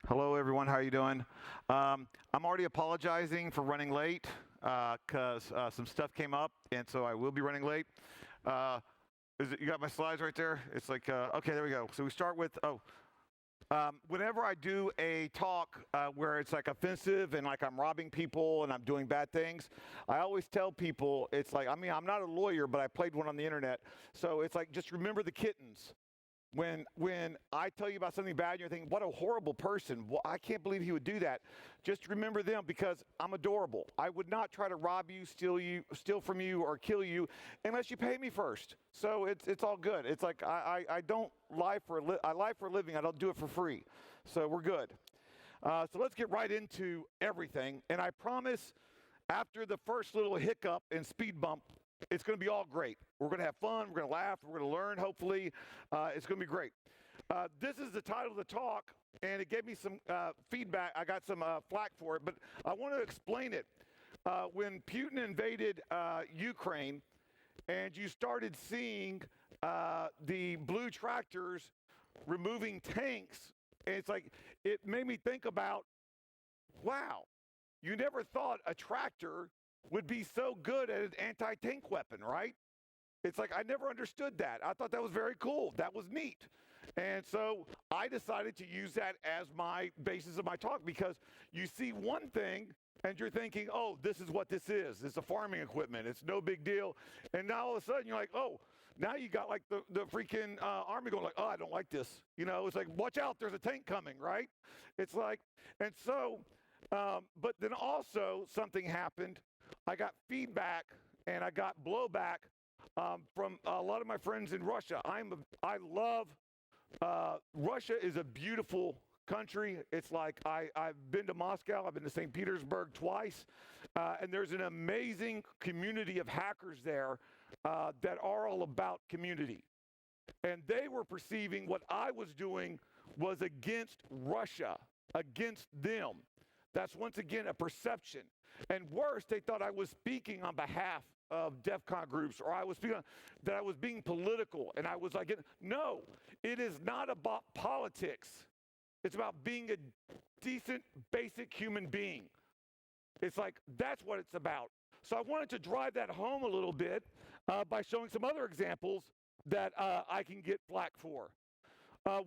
Hello, everyone. How are you doing? I'm already apologizing for running late because some stuff came up, and so I will be running late. Uh, you got my slides right there? It's like, okay, there we go. So we start with, whenever I do a talk where it's like offensive and like I'm robbing people and I'm doing bad things, I always tell people, it's like, I mean, I'm not a lawyer, but I played one on the internet. So it's like, just remember the kittens. When I tell you about something bad and you're thinking, what a horrible person. Well, I can't believe he would do that. Just remember them because I'm adorable. I would not try to rob you, steal from you, or kill you unless you pay me first. So it's all good. It's like I don't lie I lie for a living. I don't do it for free. So we're good. So let's get right into everything. And I promise after the first little hiccup and speed bump, it's going to be all great. We're going to have fun. We're going to laugh. We're going to learn, hopefully. It's going to be great. This is the title of the talk, and it gave me some feedback. I got some flack for it, but I want to explain it. When Putin invaded Ukraine and you started seeing the blue tractors removing tanks, and it's like, it made me think about, wow, you never thought a tractor would be so good at an anti-tank weapon, right? It's like I never understood that. I thought that was very cool. That was neat. And so I decided to use that as my basis of my talk because you see one thing and you're thinking, oh, this is what this is. It's a farming equipment. It's no big deal. And now all of a sudden you're like, oh, now you got like the freaking army going like, oh, I don't like this. You know, it's like, watch out, there's a tank coming, right? It's like, and so, but then also something happened. I got feedback and I got blowback from a lot of my friends in Russia. I love Russia is a beautiful country. It's like I've been to Moscow. I've been to St. Petersburg twice. And there's an amazing community of hackers there that are all about community. And they were perceiving what I was doing was against Russia, against them. That's once again a perception. And worse, they thought I was speaking on behalf of DEF CON groups, or I was speaking that I was being political. And I was like, no, it is not about politics. It's about being a decent, basic human being. It's like, that's what it's about. So I wanted to drive that home a little bit by showing some other examples that I can get flack for.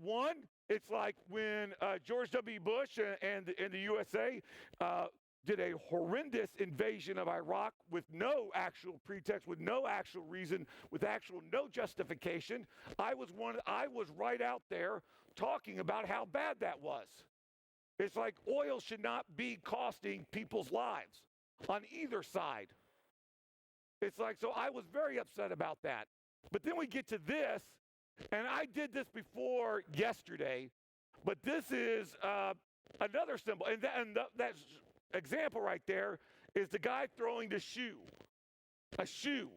One, it's like when George W. Bush and the USA did a horrendous invasion of Iraq with no actual pretext, with no actual reason, with actual no justification. I was right out there talking about how bad that was. It's like oil should not be costing people's lives on either side. It's like, so I was very upset about that. But then we get to this, and I did this before yesterday, but this is another symbol. And that example right there is the guy throwing the shoe, a shoe,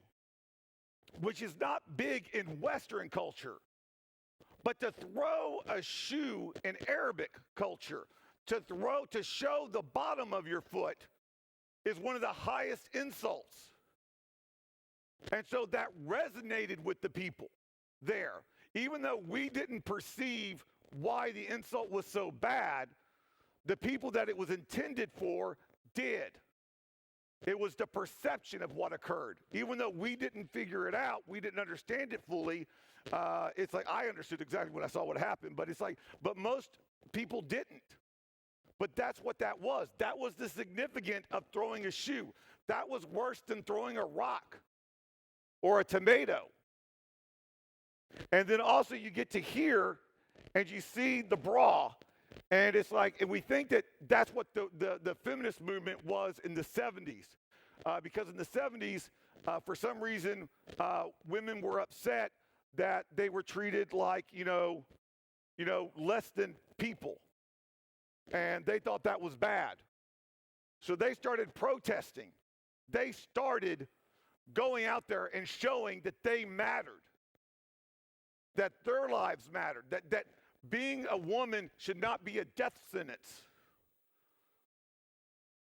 which is not big in Western culture. But to throw a shoe in Arabic culture, to show the bottom of your foot is one of the highest insults. And so that resonated with the people there. Even though we didn't perceive why the insult was so bad, the people that it was intended for did. It was the perception of what occurred. Even though we didn't figure it out, we didn't understand it fully. It's like I understood exactly when I saw what happened, but it's like, but most people didn't. But that's what that was. That was the significance of throwing a shoe. That was worse than throwing a rock or a tomato. And then also you get to here and you see the bra. And it's like, and we think that that's what the feminist movement was in the 70s. Because in the 70s, for some reason, women were upset that they were treated like, less than people. And they thought that was bad. So they started protesting. They started going out there and showing that they mattered, that their lives mattered, that being a woman should not be a death sentence.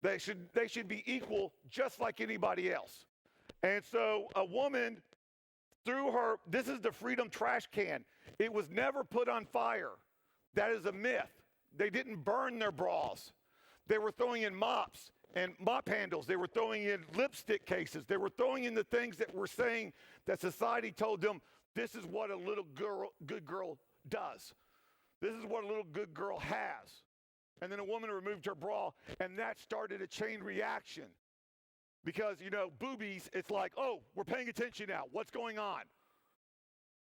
They should be equal just like anybody else. And so a woman this is the freedom trash can. It was never put on fire. That is a myth. They didn't burn their bras. They were throwing in mops and mop handles. They were throwing in lipstick cases. They were throwing in the things that were saying that society told them this is what a little girl, good girl does. This is what a little good girl has. And then a woman removed her bra, and that started a chain reaction. Because, boobies, it's like, oh, we're paying attention now. What's going on?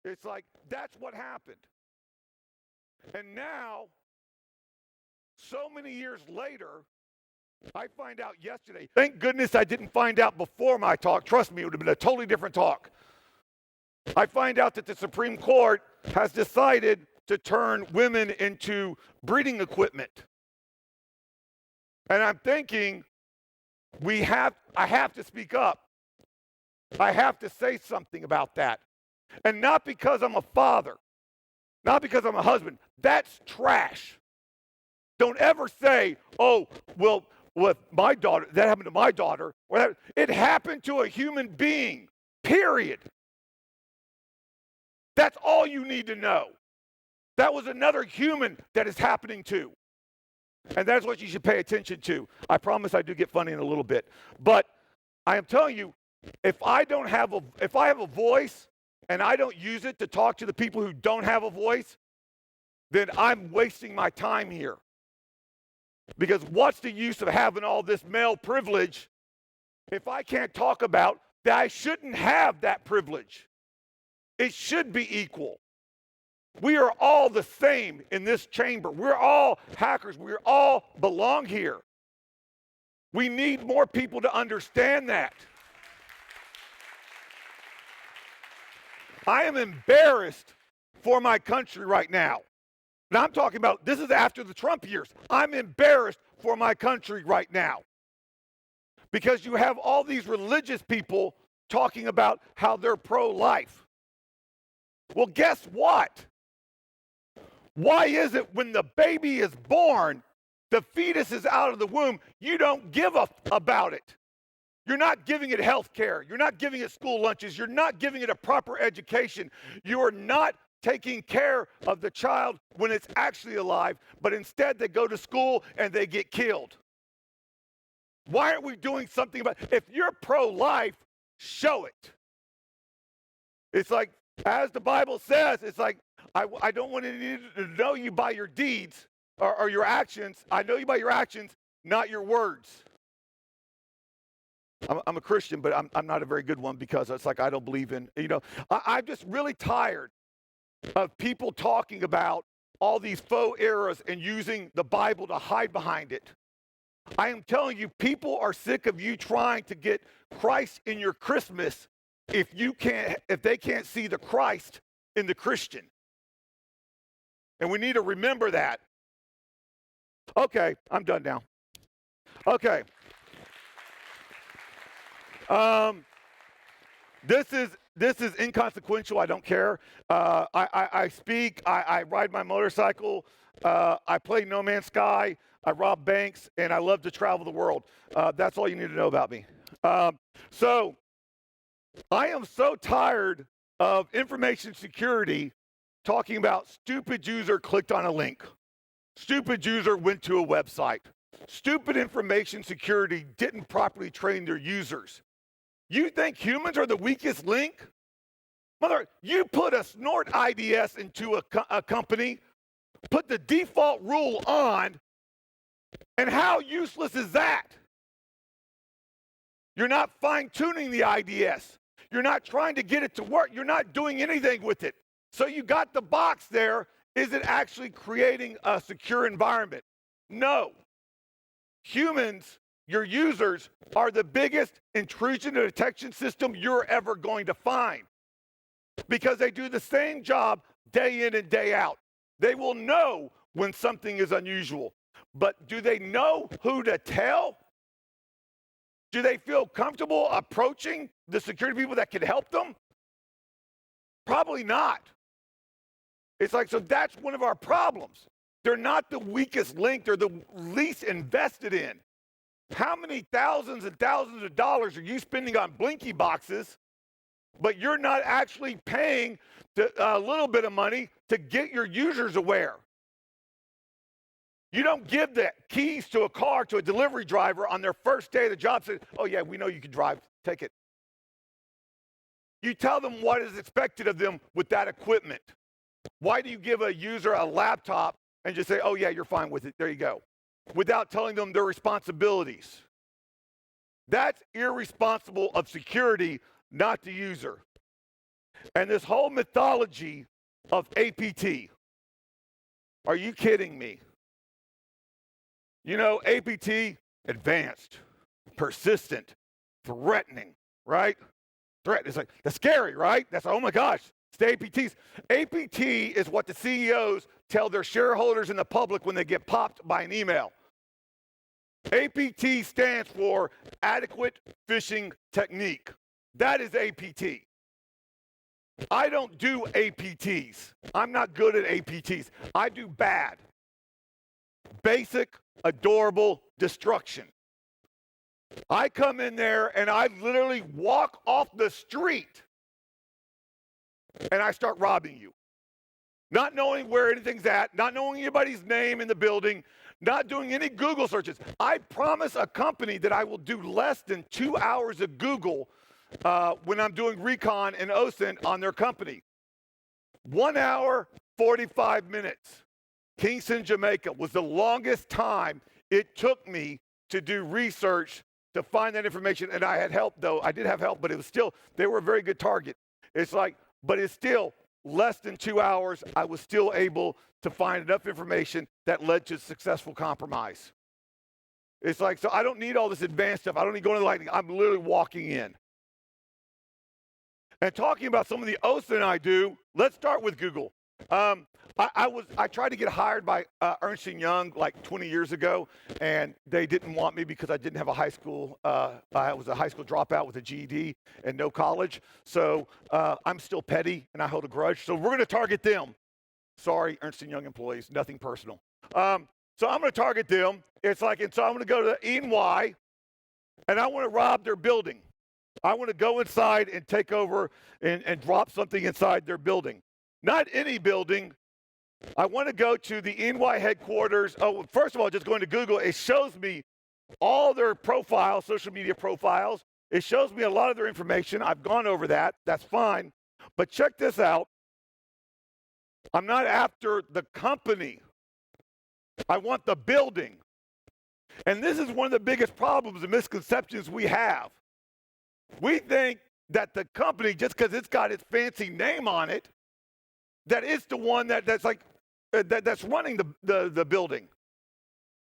It's like, that's what happened. And now, so many years later, I find out yesterday. Thank goodness I didn't find out before my talk. Trust me, it would have been a totally different talk. I find out that the Supreme Court has decided to turn women into breeding equipment. And I'm thinking, I have to speak up. I have to say something about that. And not because I'm a father, not because I'm a husband. That's trash. Don't ever say, oh, well, with my daughter, that happened to my daughter. It happened to a human being, period. That's all you need to know. That was another human that is happening to. And that's what you should pay attention to. I promise I do get funny in a little bit. But I am telling you, if I have a voice and I don't use it to talk to the people who don't have a voice, then I'm wasting my time here. Because what's the use of having all this male privilege if I can't talk about that I shouldn't have that privilege? It should be equal. We are all the same in this chamber. We're all hackers. We all belong here. We need more people to understand that. I am embarrassed for my country right now. And I'm talking about, this is after the Trump years. I'm embarrassed for my country right now. Because you have all these religious people talking about how they're pro-life. Well, guess what? Why is it when the baby is born, the fetus is out of the womb, you don't give about it? You're not giving it health care. You're not giving it school lunches. You're not giving it a proper education. You are not taking care of the child when it's actually alive, but instead they go to school and they get killed. Why aren't we doing something about it? If you're pro-life, show it. It's like, as the Bible says, it's like, I don't want to know you by your deeds or your actions. I know you by your actions, not your words. I'm a Christian, but I'm not a very good one because it's like I don't believe in, I'm just really tired of people talking about all these faux errors and using the Bible to hide behind it. I am telling you, people are sick of you trying to get Christ in your Christmas if they can't see the Christ in the Christian. And we need to remember that. Okay, I'm done now. Okay. This is inconsequential. I don't care. I speak. I ride my motorcycle. I play No Man's Sky. I rob banks, and I love to travel the world. That's all you need to know about me. So I am so tired of information security talking about stupid user clicked on a link. Stupid user went to a website. Stupid information security didn't properly train their users. You think humans are the weakest link? Mother, you put a snort IDS into a company, put the default rule on, and how useless is that? You're not fine-tuning the IDS. You're not trying to get it to work. You're not doing anything with it. So you got the box there. Is it actually creating a secure environment? No. Humans, your users, are the biggest intrusion detection system you're ever going to find because they do the same job day in and day out. They will know when something is unusual, but do they know who to tell? Do they feel comfortable approaching the security people that can help them? Probably not. It's like, so that's one of our problems. They're not the weakest link. They're the least invested in. How many thousands and thousands of dollars are you spending on blinky boxes, but you're not actually paying a little bit of money to get your users aware? You don't give the keys to a car to a delivery driver on their first day of the job saying, oh yeah, we know you can drive, take it. You tell them what is expected of them with that equipment. Why do you give a user a laptop and just say, oh yeah, you're fine with it, there you go, without telling them their responsibilities? That's irresponsible of security, not the user. And this whole mythology of APT, are you kidding me? You know, APT, advanced, persistent, threatening, right? It's like, that's scary, right? That's, oh my gosh, it's the APTs. APT is what the CEOs tell their shareholders and the public when they get popped by an email. APT stands for adequate phishing technique. That is APT. I don't do APTs. I'm not good at APTs. I do bad. Basic, adorable destruction. I come in there and I literally walk off the street and I start robbing you. Not knowing where anything's at, not knowing anybody's name in the building, not doing any Google searches. I promise a company that I will do less than 2 hours of Google when I'm doing recon and OSINT on their company. 1 hour, 45 minutes. Kingston, Jamaica was the longest time it took me to do research to find that information. And I had help, though. I did have help, but it was still, they were a very good target. It's like, but it's still less than 2 hours. I was still able to find enough information that led to successful compromise. It's like, so I don't need all this advanced stuff. I don't need going to the lightning. I'm literally walking in. And talking about some of the OSINT I do, let's start with Google. I tried to get hired by Ernst & Young like 20 years ago, and they didn't want me because I didn't have a high school, I was a high school dropout with a GED and no college. So I'm still petty and I hold a grudge. So we're going to target them. Sorry, Ernst & Young employees, nothing personal. So I'm going to target them. It's like, and so I'm going to go to EY, and I want to rob their building. I want to go inside and take over and drop something inside their building. Not any building. I want to go to the EY headquarters. Oh, first of all, just going to Google, it shows me all their profiles, social media profiles. It shows me a lot of their information. I've gone over that. That's fine. But check this out. I'm not after the company. I want the building. And this is one of the biggest problems and misconceptions we have. We think that the company, just because it's got its fancy name on it, that it's the one that's running the building.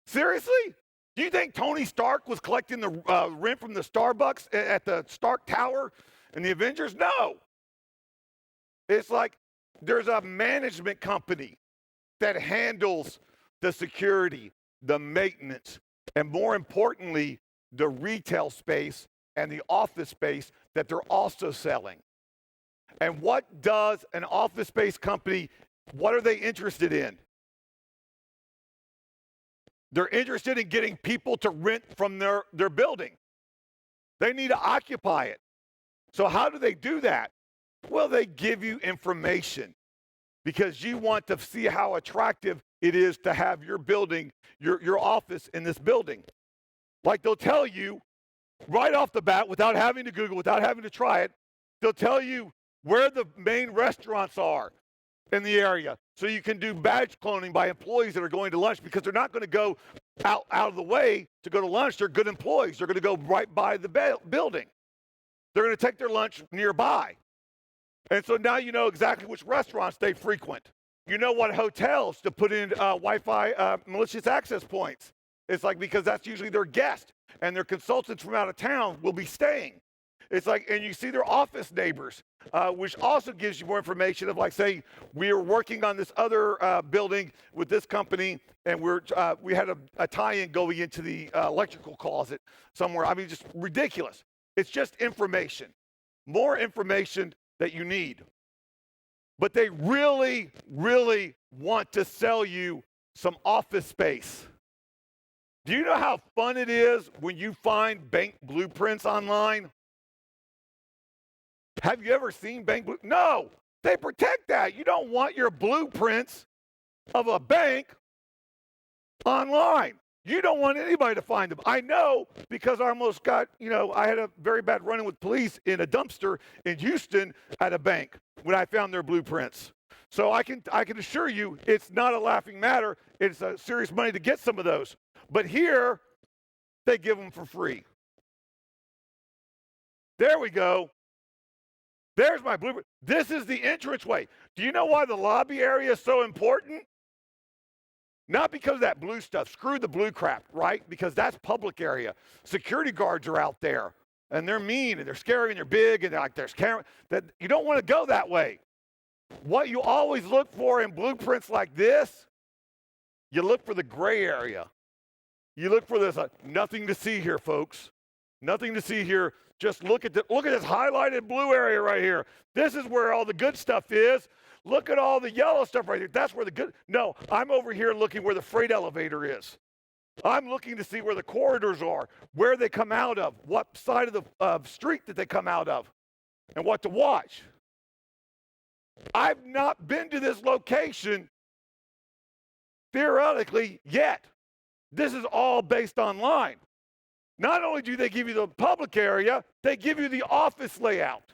Seriously? Do you think Tony Stark was collecting the rent from the Starbucks at the Stark Tower in the Avengers? No. It's like there's a management company that handles the security, the maintenance, and more importantly, the retail space and the office space that they're also selling. And what does an office space company, what are they interested in? They're interested in getting people to rent from their building. They need to occupy it. So how do they do that? Well, they give you information because you want to see how attractive it is to have your building, your office in this building. Like they'll tell you right off the bat, without having to Google, without having to try it, they'll tell you where the main restaurants are in the area. So you can do badge cloning by employees that are going to lunch because they're not going to go out of the way to go to lunch. They're good employees. They're going to go right by the building. They're going to take their lunch nearby. And so now you know exactly which restaurants they frequent. You know what hotels to put in Wi-Fi malicious access points. It's like because that's usually their guest and their consultants from out of town will be staying. It's like, and you see their office neighbors, which also gives you more information of like, say, we are working on this other building with this company, and we had a tie-in going into the electrical closet somewhere. I mean, just ridiculous. It's just information, more information that you need. But they really, really want to sell you some office space. Do you know how fun it is when you find bank blueprints online? Have you ever seen bank blueprints? No, they protect that. You don't want your blueprints of a bank online. You don't want anybody to find them. I know because I almost got, I had a very bad run-in with police in a dumpster in Houston at a bank when I found their blueprints. So I can assure you it's not a laughing matter. It's serious money to get some of those. But here, they give them for free. There we go. There's my blueprint. This is the entranceway. Do you know why the lobby area is so important? Not because of that blue stuff. Screw the blue crap, right? Because that's public area. Security guards are out there, and they're mean, and they're scary, and they're big, and there's camera. That you don't want to go that way. What you always look for in blueprints like this, you look for the gray area. You look for this, nothing to see here, folks. Nothing to see here. Just look at this highlighted blue area right here. This is where all the good stuff is. Look at all the yellow stuff right here. That's where the good. No, I'm over here looking where the freight elevator is. I'm looking to see where the corridors are, where they come out of, what side of the street that they come out of, and what to watch. I've not been to this location theoretically yet. This is all based online. Not only do they give you the public area, they give you the office layout.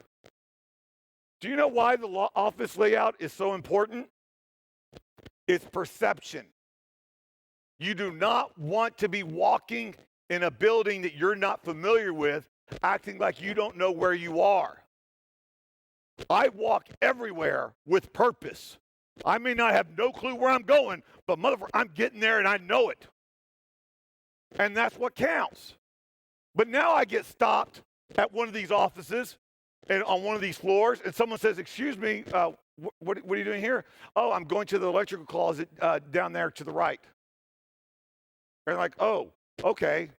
Do you know why the office layout is so important? It's perception. You do not want to be walking in a building that you're not familiar with, acting like you don't know where you are. I walk everywhere with purpose. I may not have no clue where I'm going, but motherfucker, I'm getting there and I know it. And that's what counts. But now I get stopped at one of these offices and on one of these floors, and someone says, excuse me, what are you doing here? Oh, I'm going to the electrical closet down there to the right. And like, oh, okay.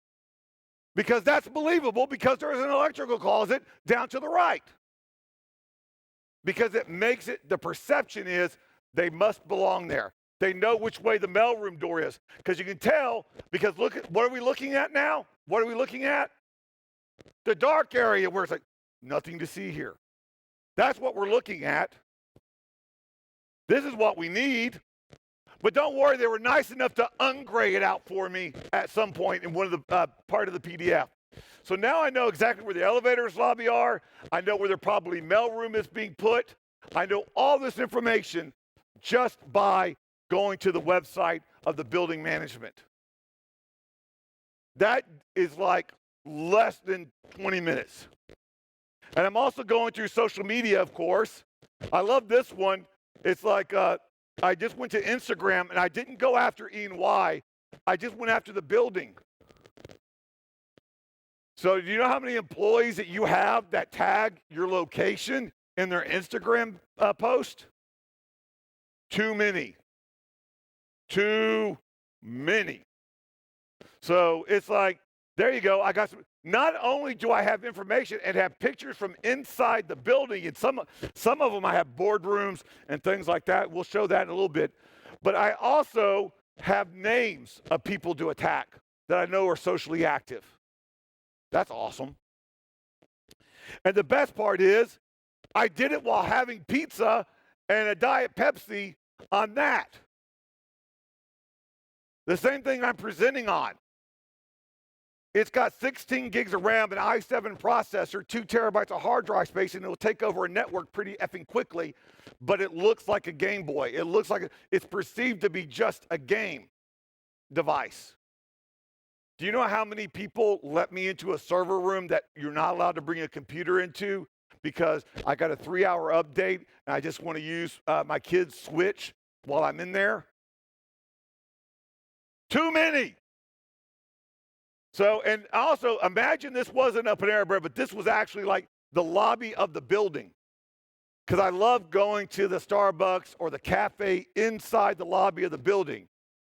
Because that's believable because there's an electrical closet down to the right. Because it makes it, the perception is they must belong there. They know which way the mailroom door is. Because you can tell, because look at, what are we looking at now? What are we looking at? The dark area where it's like, nothing to see here. That's what we're looking at. This is what we need. But don't worry, they were nice enough to ungray it out for me at some point in one of the part of the PDF. So now I know exactly where the elevators lobby are. I know where the probably mailroom is being put. I know all this information just by going to the website of the building management. That is like less than 20 minutes. And I'm also going through social media, of course. I love this one. It's like I just went to Instagram, and I didn't go after E&Y. I just went after the building. So do you know how many employees that you have that tag your location in their Instagram post? Too many. Too many. So it's like, there you go. I got some. Not only do I have information and have pictures from inside the building, and some of them I have boardrooms and things like that. We'll show that in a little bit. But I also have names of people to attack that I know are socially active. That's awesome. And the best part is, I did it while having pizza and a Diet Pepsi on that. The same thing I'm presenting on. It's got 16 gigs of RAM, an i7 processor, 2 terabytes of hard drive space, and it'll take over a network pretty effing quickly, but it looks like a Game Boy. It looks like it's perceived to be just a game device. Do you know how many people let me into a server room that you're not allowed to bring a computer into because I got a 3-hour update and I just want to use my kid's Switch while I'm in there? Too many. So, and also imagine this wasn't a Panera Bread, but this was actually like the lobby of the building. Because I love going to the Starbucks or the cafe inside the lobby of the building.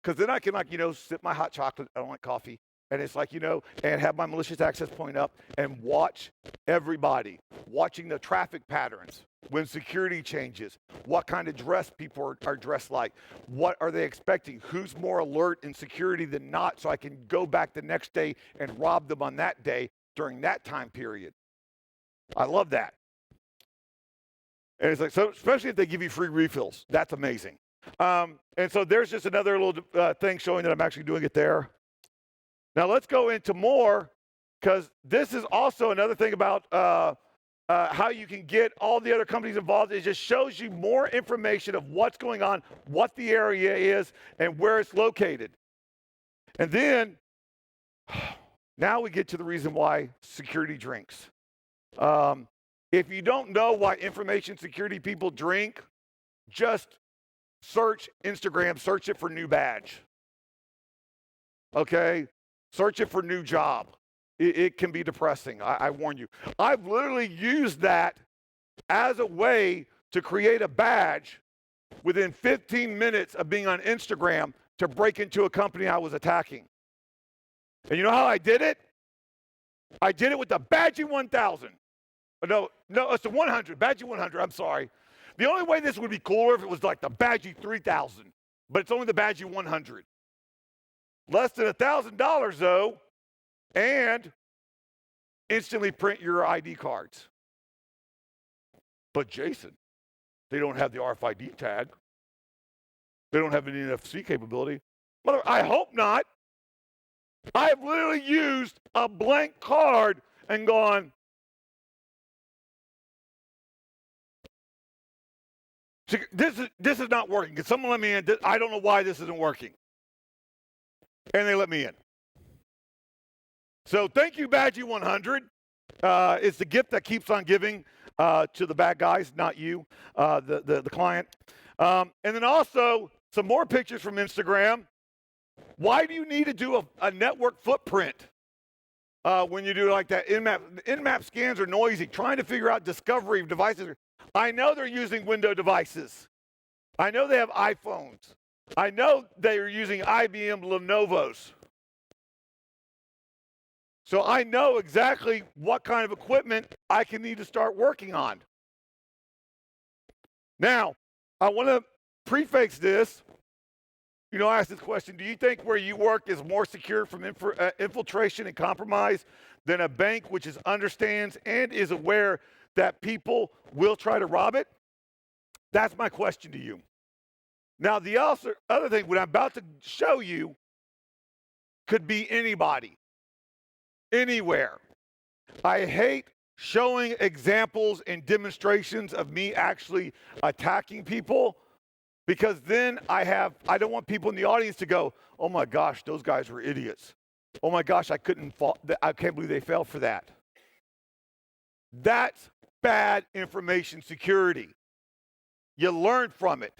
Because then I can, like, sip my hot chocolate. I don't like coffee. And it's like, and have my malicious access point up and watch everybody, watching the traffic patterns, when security changes, what kind of dress people are dressed like, what are they expecting, who's more alert in security than not, so I can go back the next day and rob them on that day during that time period. I love that. And it's like, so especially if they give you free refills, that's amazing. And so there's just another little thing showing that I'm actually doing it there. Now let's go into more, because this is also another thing about how you can get all the other companies involved. It just shows you more information of what's going on, what the area is, and where it's located. And then, now we get to the reason why security drinks. If you don't know why information security people drink, just search Instagram, search it for new badge. Okay? Search it for new job. It can be depressing, I warn you. I've literally used that as a way to create a badge within 15 minutes of being on Instagram to break into a company I was attacking. And you know how I did it? I did it with the Badgie 1000. No, it's the 100, Badgie 100, I'm sorry. The only way this would be cooler if it was like the Badgie 3000, but it's only the Badgie 100. Less than $1,000 though, and instantly print your ID cards. But Jason, they don't have the RFID tag. They don't have any NFC capability. Mother, I hope not. I have literally used a blank card and gone, this is not working. Can someone let me in? I don't know why this isn't working. And they let me in. So thank you, Badgie 100. It's the gift that keeps on giving to the bad guys, not you, the client. And then also some more pictures from Instagram. Why do you need to do a network footprint when you do like that? In-map scans are noisy. Trying to figure out discovery of devices. I know they're using Windows devices. I know they have iPhones. I know they are using IBM Lenovo's. So I know exactly what kind of equipment I can need to start working on. Now, I want to prefix this. You know, I asked this question, do you think where you work is more secure from infiltration and compromise than a bank which understands and is aware that people will try to rob it? That's my question to you. Now, the other thing, what I'm about to show you could be anybody, anywhere. I hate showing examples and demonstrations of me actually attacking people, because then I don't want people in the audience to go, oh my gosh, those guys were idiots. Oh my gosh, I can't believe they fell for that. That's bad information security. You learn from it.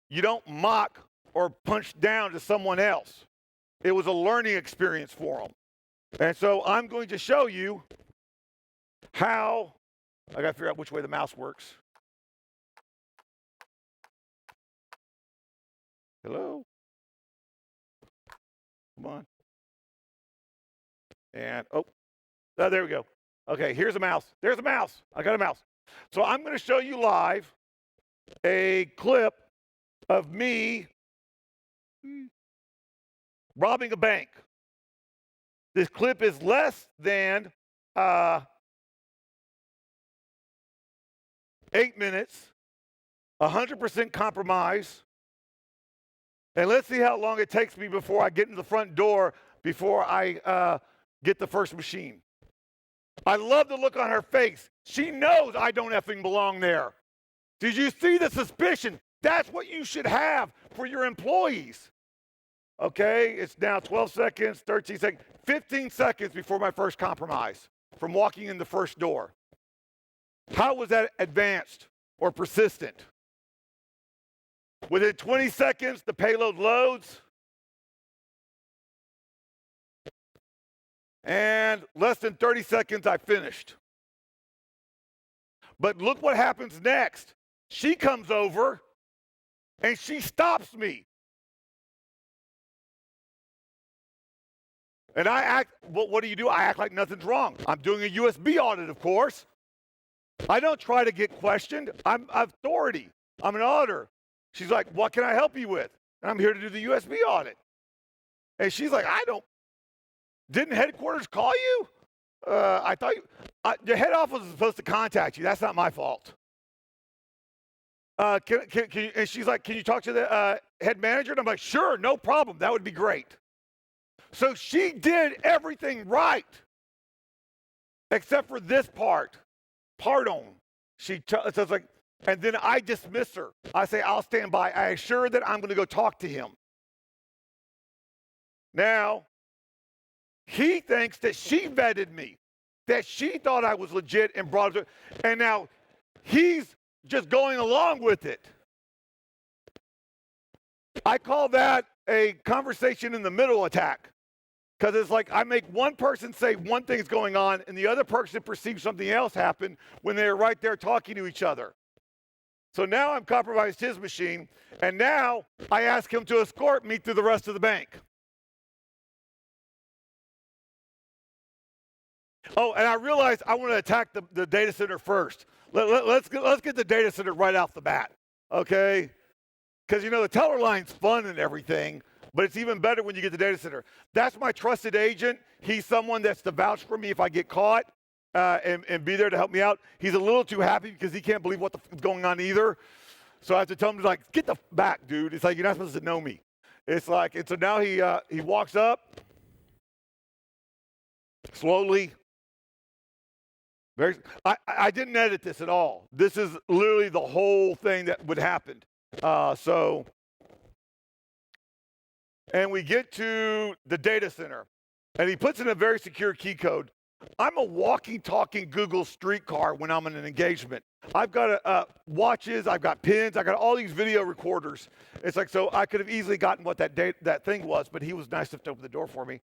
You don't mock or punch down to someone else. It was a learning experience for them. And so I'm going to show you how, I got to figure out which way the mouse works. Hello? Come on. And, there we go. Okay, here's a mouse. There's a mouse. I got a mouse. So I'm going to show you live a clip of me robbing a bank. This clip is less than 8 minutes, 100% compromise. And let's see how long it takes me before I get in the front door, before I get the first machine. I love the look on her face. She knows I don't effing belong there. Did you see the suspicion? That's what you should have for your employees. Okay, it's now 12 seconds, 13 seconds, 15 seconds before my first compromise from walking in the first door. How was that advanced or persistent? Within 20 seconds, the payload loads. And less than 30 seconds, I finished. But look what happens next. She comes over and she stops me. And I act, what do you do? I act like nothing's wrong. I'm doing a USB audit, of course. I don't try to get questioned. I'm authority. I'm an auditor. She's like, what can I help you with? And I'm here to do the USB audit. And she's like, didn't headquarters call you? I thought the head office was supposed to contact you. That's not my fault. can you, and she's like, can you talk to the head manager? And I'm like, sure, no problem. That would be great. So she did everything right, except for this part. Pardon. Says like, and then I dismiss her. I say, I'll stand by. I assure that I'm going to go talk to him. Now, he thinks that she vetted me, that she thought I was legit and brought it to, and now he's just going along with it. I call that a conversation in the middle attack, because it's like I make one person say one thing's going on and the other person perceives something else happen when they're right there talking to each other. So now I'm compromised his machine, and now I ask him to escort me through the rest of the bank. Oh, and I realized I want to attack the data center first. Let's get the data center right off the bat, okay? Because, you know, the teller line's fun and everything, but it's even better when you get the data center. That's my trusted agent. He's someone that's to vouch for me if I get caught and be there to help me out. He's a little too happy because he can't believe what's going on either. So I have to tell him, like, get the back, dude. It's like, you're not supposed to know me. It's like, and so now he walks up slowly. I didn't edit this at all. This is literally the whole thing that would happen. And we get to the data center, and he puts in a very secure key code. I'm a walking, talking Google streetcar when I'm in an engagement. I've got watches, I've got pins, I got all these video recorders. It's like, so I could have easily gotten what that thing was, but he was nice enough to open the door for me.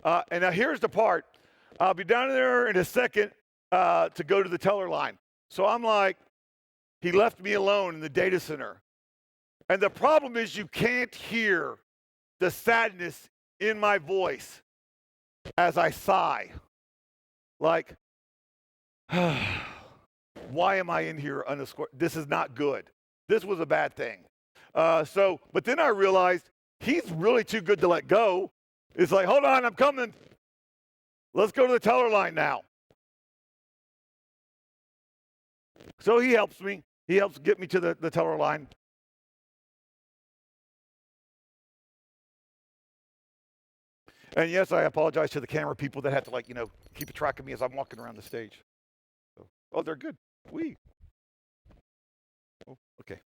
And now here's the part. I'll be down there in a second to go to the teller line. So I'm like, he left me alone in the data center. And the problem is you can't hear the sadness in my voice as I sigh. Like, why am I in here unescorted? This is not good. This was a bad thing. But then I realized he's really too good to let go. It's like, hold on, I'm coming. Let's go to the teller line now. So he helps me. He helps get me to the teller line. And yes, I apologize to the camera people that had to, like, you know, keep a track of me as I'm walking around the stage. So, oh, they're good. Oh, okay.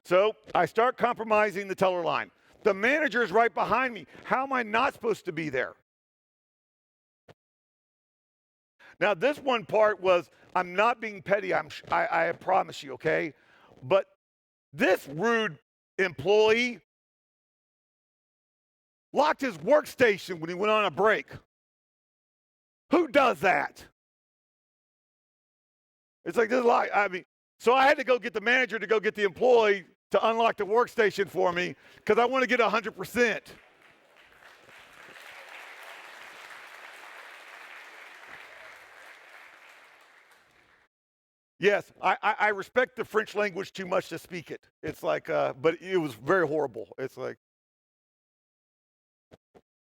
So I start compromising the teller line. The manager is right behind me. How am I not supposed to be there? Now, this one part was, I'm not being petty, I promise you, okay? But this rude employee locked his workstation when he went on a break. Who does that? It's like, this is like, I mean, so I had to go get the manager to go get the employee to unlock the workstation for me because I want to get 100%. Yes, I respect the French language too much to speak it. It's like, but it was very horrible. It's like,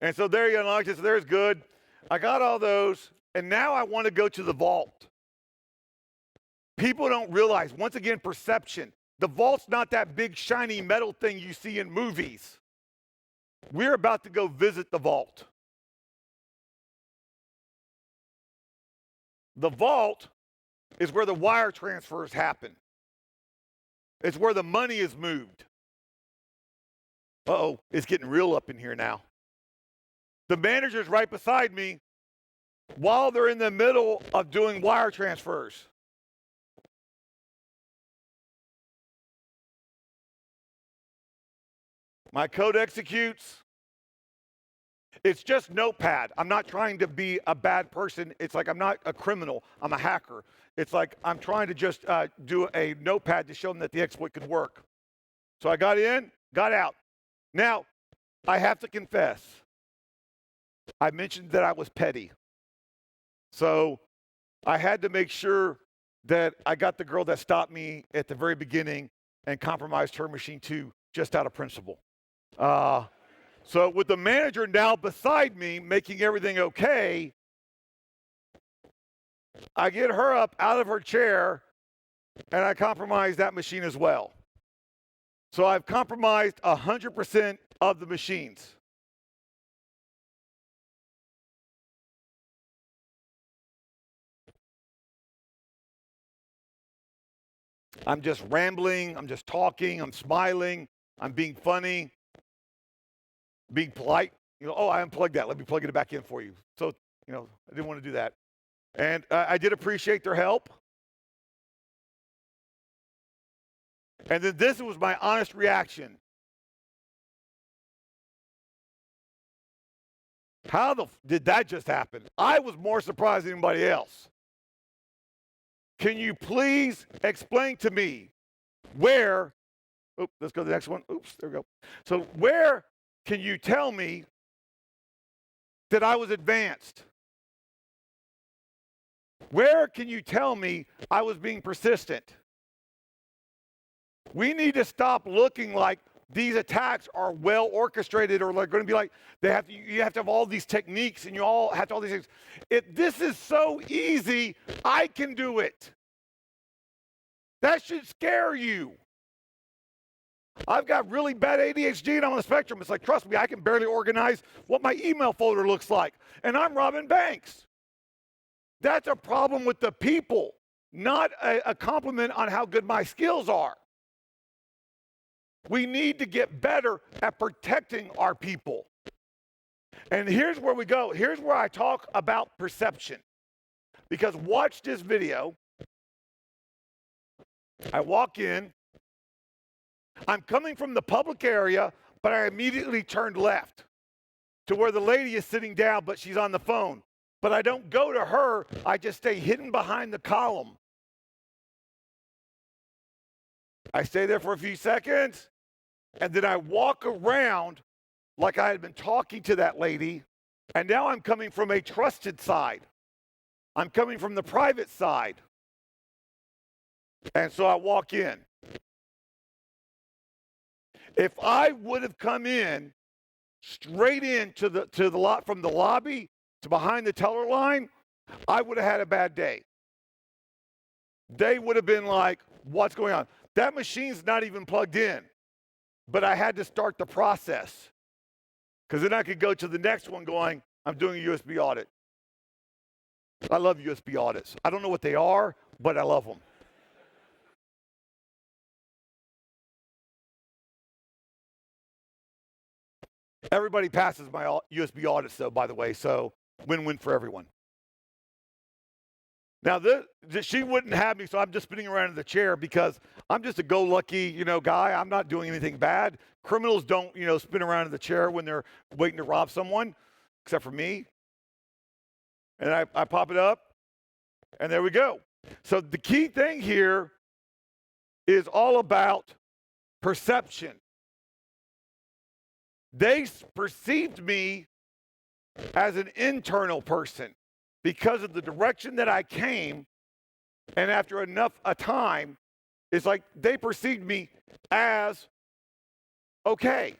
and so there you unlocked it, so there's good. I got all those, and now I want to go to the vault. People don't realize, once again, perception. The vault's not that big, shiny metal thing you see in movies. We're about to go visit the vault. The vault is where the wire transfers happen. It's where the money is moved. Uh-oh, it's getting real up in here now. The manager's right beside me while they're in the middle of doing wire transfers. My code executes. It's just Notepad. I'm not trying to be a bad person. It's like I'm not a criminal. I'm a hacker. It's like I'm trying to just do a Notepad to show them that the exploit could work. So I got in, got out. Now, I have to confess, I mentioned that I was petty. So I had to make sure that I got the girl that stopped me at the very beginning and compromised her machine too, just out of principle. So with the manager now beside me, making everything okay, I get her up out of her chair, and I compromised that machine as well. So I've compromised 100% of the machines. I'm just rambling, I'm just talking, I'm smiling, I'm being funny, being polite. Oh, I unplugged that. Let me plug it back in for you. So, I didn't want to do that. And I did appreciate their help. And then this was my honest reaction. How did that just happen? I was more surprised than anybody else. Can you please explain to me where, let's go to the next one. Oops, there we go. So where can you tell me that I was advanced? Where can you tell me I was being persistent? We need to stop looking like these attacks are well orchestrated, or they're going to be like you have to have all these techniques and you all have to all these things. If this is so easy, I can do it. That should scare you. I've got really bad ADHD and I'm on the spectrum. It's like, trust me, I can barely organize what my email folder looks like. And I'm robbing banks. That's a problem with the people, not a compliment on how good my skills are. We need to get better at protecting our people. And here's where we go. Here's where I talk about perception. Because watch this video. I walk in. I'm coming from the public area, but I immediately turned left to where the lady is sitting down, but she's on the phone. But I don't go to her. I just stay hidden behind the column. I stay there for a few seconds, and then I walk around like I had been talking to that lady, and now I'm coming from a trusted side. I'm coming from the private side. And so I walk in. If I would have come in straight into the lot from the lobby to behind the teller line, I would have had a bad day. They would have been like, what's going on? That machine's not even plugged in. But I had to start the process. Because then I could go to the next one going, I'm doing a USB audit. I love USB audits. I don't know what they are, but I love them. Everybody passes my USB audits, though, by the way, so win-win for everyone. Now, she wouldn't have me, so I'm just spinning around in the chair because I'm just a go-lucky, guy. I'm not doing anything bad. Criminals don't, spin around in the chair when they're waiting to rob someone, except for me. And I pop it up, and there we go. So the key thing here is all about perception. They perceived me as an internal person because of the direction that I came, and after enough a time, it's like they perceived me as okay.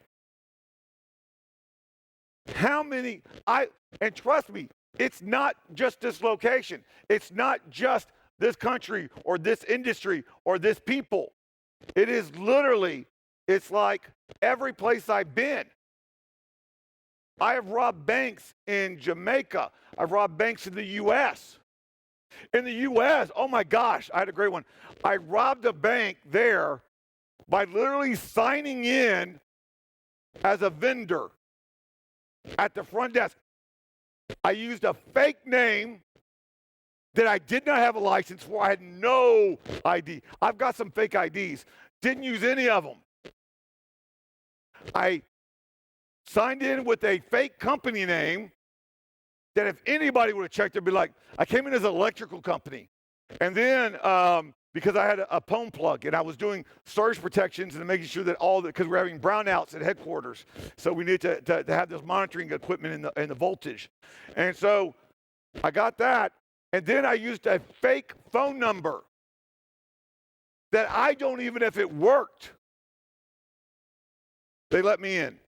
And trust me, it's not just this location. It's not just this country or this industry or this people. It is literally, it's like every place I've been. I have robbed banks in Jamaica. I've robbed banks in the U.S. In the U.S., oh my gosh, I had a great one. I robbed a bank there by literally signing in as a vendor at the front desk. I used a fake name that I did not have a license for. I had no ID. I've got some fake IDs. Didn't use any of them. I signed in with a fake company name that if anybody would have checked, they'd be like, I came in as an electrical company. And then because I had a phone plug and I was doing surge protections and making sure that because we're having brownouts at headquarters. So we need to have this monitoring equipment in the voltage. And so I got that. And then I used a fake phone number that I don't even if it worked. They let me in.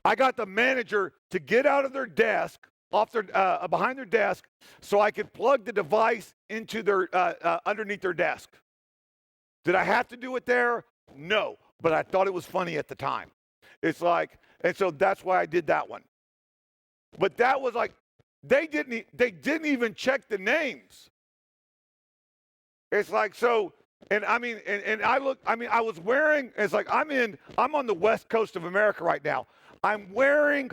I got the manager to get out of their desk, off their behind their desk so I could plug the device into their underneath their desk. Did I have to do it there? No, but I thought it was funny at the time. It's like, and so that's why I did that one. But that was like, they didn't even check the names. It's like, so, and I mean, and I look, I mean, I was wearing, it's like, I'm on the West Coast of America right now. I'm wearing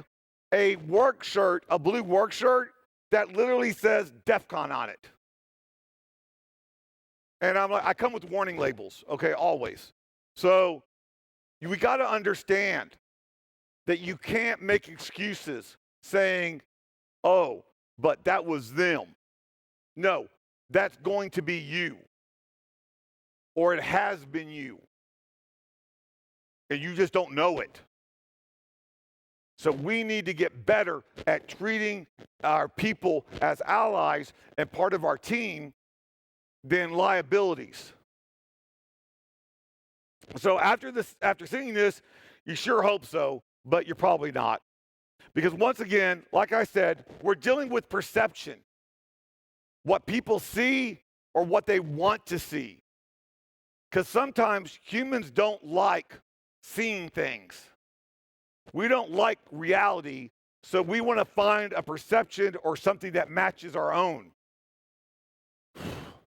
a work shirt, a blue work shirt that literally says DEF CON on it. And I'm like, I come with warning labels, okay, always. So we got to understand that you can't make excuses saying, oh, but that was them. No, that's going to be you. Or it has been you. And you just don't know it. So we need to get better at treating our people as allies and part of our team than liabilities. So after seeing this, you sure hope so, but you're probably not. Because once again, like I said, we're dealing with perception. What people see or what they want to see. Because sometimes humans don't like seeing things. We don't like reality, so we want to find a perception or something that matches our own.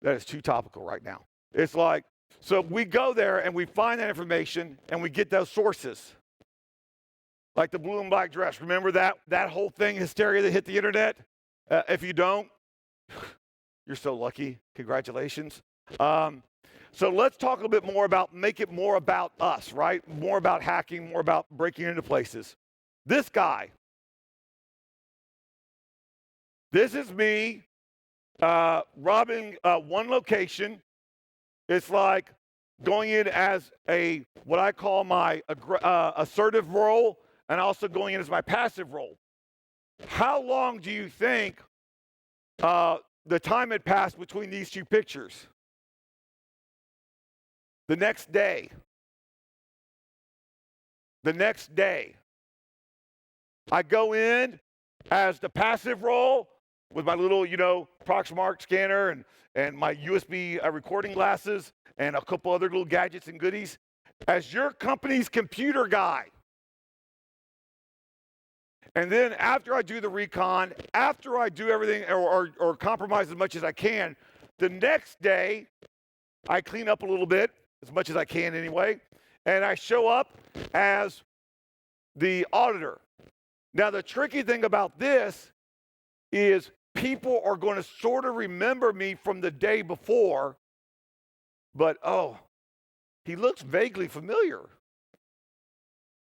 That is too topical right now. It's like, so we go there and we find that information and we get those sources. Like the blue and black dress. Remember that whole thing, hysteria that hit the internet? If you don't, you're so lucky. Congratulations. So let's talk a little bit more about, make it more about us, right? More about hacking, more about breaking into places. This guy. This is me robbing one location. It's like going in as what I call my assertive role and also going in as my passive role. How long do you think the time had passed between these two pictures? The next day. The next day. I go in as the passive role with my little, Proxmark scanner and my USB recording glasses and a couple other little gadgets and goodies as your company's computer guy. And then after I do the recon, after I do everything or compromise as much as I can, the next day I clean up a little bit, as much as I can anyway, and I show up as the auditor. Now, the tricky thing about this is people are going to sort of remember me from the day before, but, oh, he looks vaguely familiar.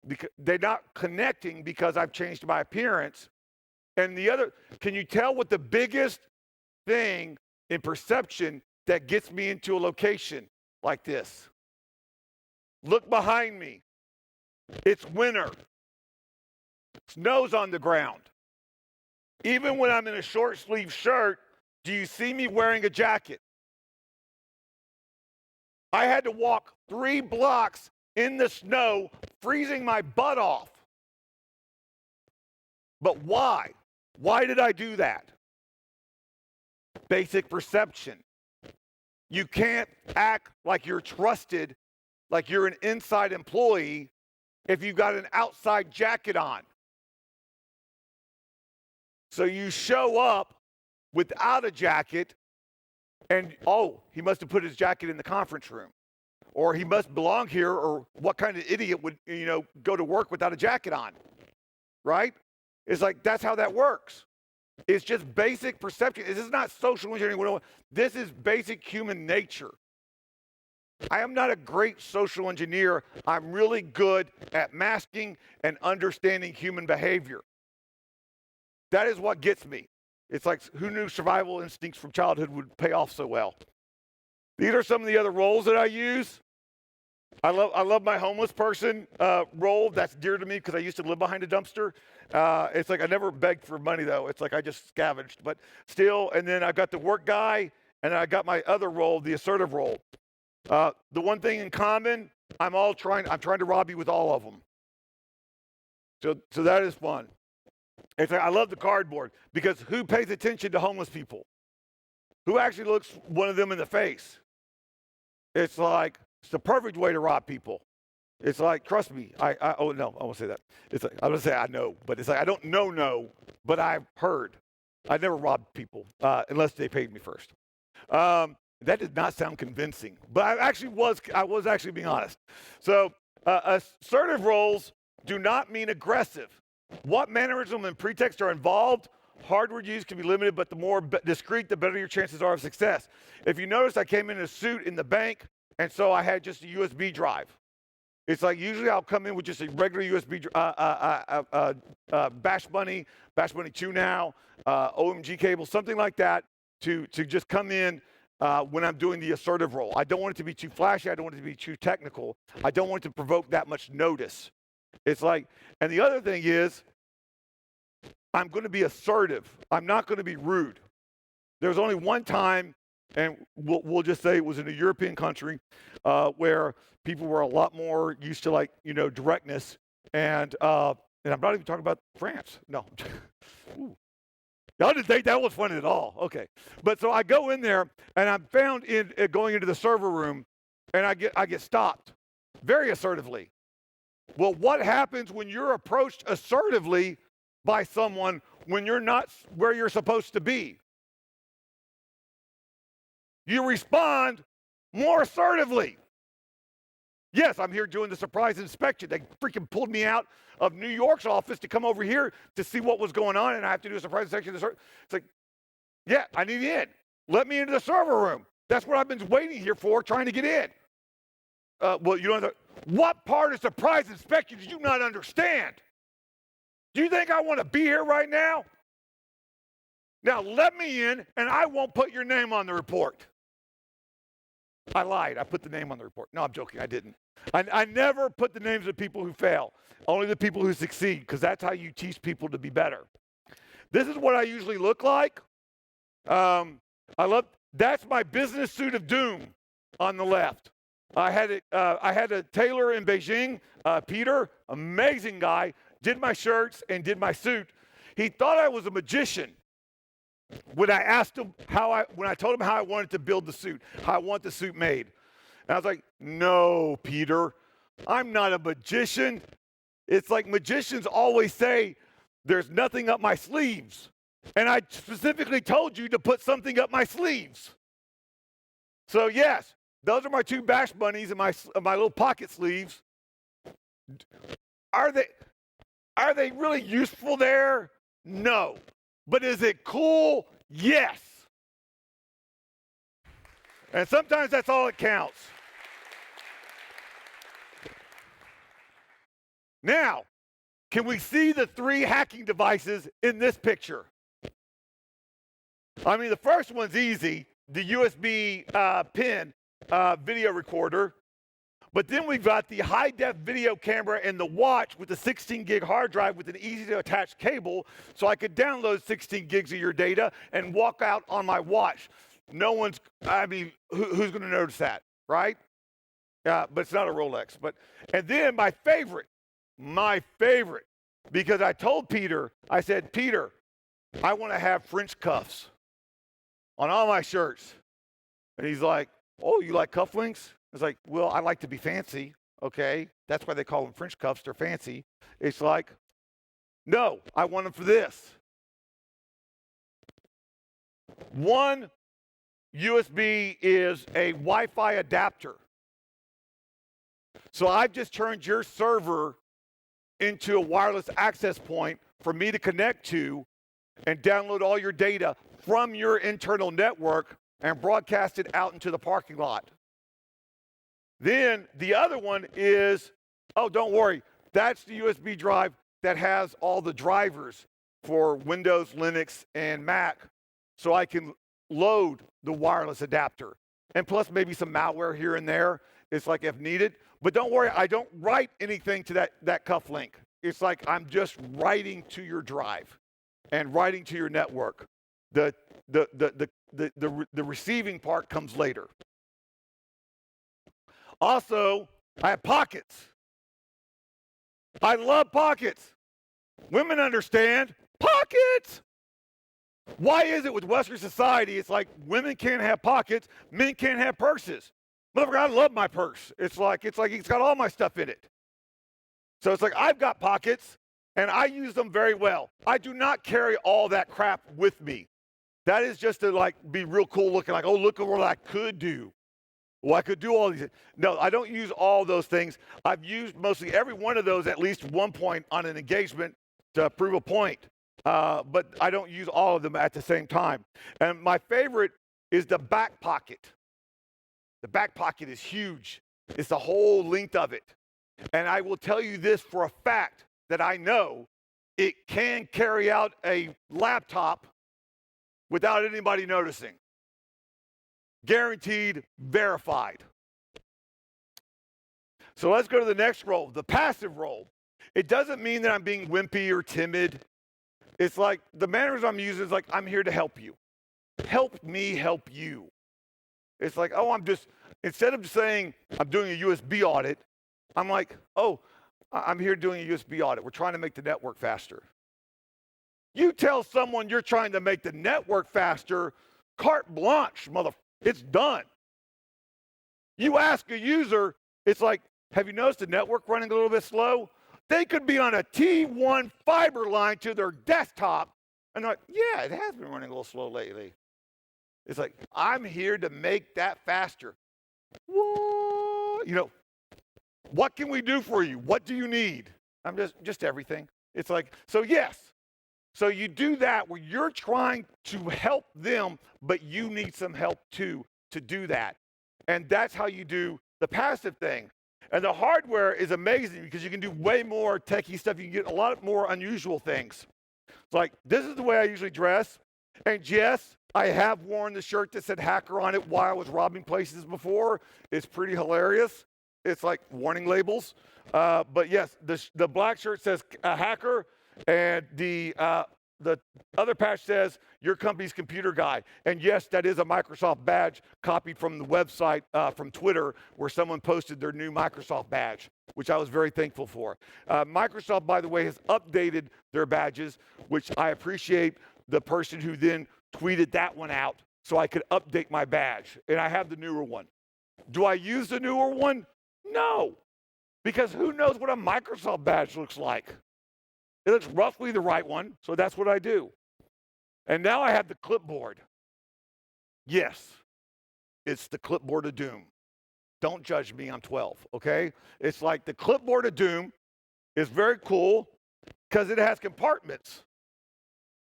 Because they're not connecting because I've changed my appearance. And can you tell what the biggest thing in perception that gets me into a location like this? Look behind me. It's winter. Snow's on the ground. Even when I'm in a short sleeve shirt, do you see me wearing a jacket? I had to walk 3 blocks in the snow, freezing my butt off. But why? Why did I do that? Basic perception. You can't act like you're trusted, like you're an inside employee, if you've got an outside jacket on. So you show up without a jacket, and he must have put his jacket in the conference room. Or he must belong here, or what kind of idiot would, go to work without a jacket on, right? It's like, that's how that works. It's just basic perception. This is not social engineering. This is basic human nature. I am not a great social engineer. I'm really good at masking and understanding human behavior. That is what gets me. It's like, who knew survival instincts from childhood would pay off so well? These are some of the other roles that I use. I love my homeless person role. That's dear to me because I used to live behind a dumpster. It's like I never begged for money, though. It's like I just scavenged. But still, and then I've got the work guy, and I got my other role, the assertive role. The one thing in common, I'm trying to rob you with all of them. So that is fun. It's like, I love the cardboard because who pays attention to homeless people? Who actually looks one of them in the face? It's like, it's the perfect way to rob people. It's like, trust me, oh no, I won't say that. It's like, I'm gonna say I know, but it's like, I don't know, but I've heard. I never robbed people unless they paid me first. That did not sound convincing, but I was actually being honest. So assertive roles do not mean aggressive. What mannerism and pretext are involved? Hardware use can be limited, but the more discreet, the better your chances are of success. If you notice, I came in a suit in the bank, and so I had just a USB drive. It's like usually I'll come in with just a regular USB Bash Bunny 2 now, OMG cable, something like that to just come in when I'm doing the assertive role. I don't want it to be too flashy. I don't want it to be too technical. I don't want it to provoke that much notice. It's like, and the other thing is, I'm going to be assertive. I'm not going to be rude. There's only one time, and we'll just say it was in a European country where people were a lot more used to directness, and I'm not even talking about France. No. Y'all didn't think that was funny at all. Okay. But so I go in there, and I'm found going into the server room, and I get stopped very assertively. Well, what happens when you're approached assertively by someone when you're not where you're supposed to be? You respond more assertively. Yes, I'm here doing the surprise inspection. They freaking pulled me out of New York's office to come over here to see what was going on, and I have to do a surprise inspection. It's like, yeah, I need in. Let me into the server room. That's what I've been waiting here for, trying to get in. Well, you don't. What part of surprise inspection do you not understand? Do you think I want to be here right now? Now let me in, and I won't put your name on the report. I lied. I put the name on the report. No, I'm joking. I didn't. I never put the names of people who fail, only the people who succeed, because that's how you teach people to be better. This is what I usually look like. That's my business suit of doom on the left. I had a tailor in Beijing, Peter, amazing guy, did my shirts and did my suit. He thought I was a magician when I asked him when I told him how I wanted to build the suit, how I want the suit made. And I was like, no, Peter, I'm not a magician. It's like magicians always say, there's nothing up my sleeves. And I specifically told you to put something up my sleeves. So yes, those are my two Bash Bunnies in my little pocket sleeves. Are they really useful there? No. But is it cool? Yes. And sometimes that's all that counts. Now, can we see the 3 hacking devices in this picture? I mean, the first one's easy, the USB pin video recorder. But then we've got the high-def video camera and the watch with the 16-gig hard drive with an easy-to-attach cable, so I could download 16 gigs of your data and walk out on my watch. Who's going to notice that, right? But it's not a Rolex. And then my favorite, because I told Peter, I said, Peter, I want to have French cuffs on all my shirts. And he's like, oh, you like cufflinks? It's like, well, I like to be fancy, okay? That's why they call them French cuffs. They're fancy. It's like, no, I want them for this. One USB is a Wi-Fi adapter. So I've just turned your server into a wireless access point for me to connect to and download all your data from your internal network and broadcast it out into the parking lot. Then the other one is, oh, don't worry, that's the USB drive that has all the drivers for Windows, Linux, and Mac, so I can load the wireless adapter. And plus maybe some malware here and there. It's like if needed. But don't worry, I don't write anything to that cuff link. It's like I'm just writing to your drive and writing to your network. The receiving part comes later. Also, I have pockets. I love pockets. Women understand pockets. Why is it with Western society, it's like women can't have pockets, men can't have purses? Motherfucker, I love my purse. It's like it's got all my stuff in it. So it's like I've got pockets, and I use them very well. I do not carry all that crap with me. That is just to like be real cool looking, like, oh, look at what I could do. Well, I could do all these things. No, I don't use all those things. I've used mostly every one of those at least one point on an engagement to prove a point. But I don't use all of them at the same time. And my favorite is the back pocket. The back pocket is huge. It's the whole length of it. And I will tell you this for a fact that I know it can carry out a laptop without anybody noticing. Guaranteed, verified. So let's go to the next role, the passive role. It doesn't mean that I'm being wimpy or timid. It's like the manners I'm using is like, I'm here to help you. Help me help you. It's like, oh, instead of saying I'm doing a USB audit, I'm like, oh, I'm here doing a USB audit. We're trying to make the network faster. You tell someone you're trying to make the network faster, carte blanche, it's done. You ask a user, it's like, have you noticed the network running a little bit slow? They could be on a T1 fiber line to their desktop, and they're like, yeah, it has been running a little slow lately. It's like, I'm here to make that faster. What? What can we do for you? What do you need? I'm just everything. It's like, so yes. So you do that where you're trying to help them, but you need some help too to do that. And that's how you do the passive thing. And the hardware is amazing because you can do way more techie stuff. You can get a lot more unusual things. It's like, this is the way I usually dress. And yes, I have worn the shirt that said hacker on it while I was robbing places before. It's pretty hilarious. It's like warning labels. But yes, the black shirt says hacker, and the other patch says your company's computer guy. And yes, that is a Microsoft badge copied from the website, from Twitter, where someone posted their new Microsoft badge, which I was very thankful for. Microsoft, by the way, has updated their badges, which I appreciate the person who then tweeted that one out so I could update my badge. And I have the newer one. Do I use the newer one? No, because who knows what a Microsoft badge looks like? It looks roughly the right one, so that's what I do. And now I have the clipboard. Yes, it's the clipboard of doom. Don't judge me, I'm 12, okay? It's like the clipboard of doom is very cool because it has compartments.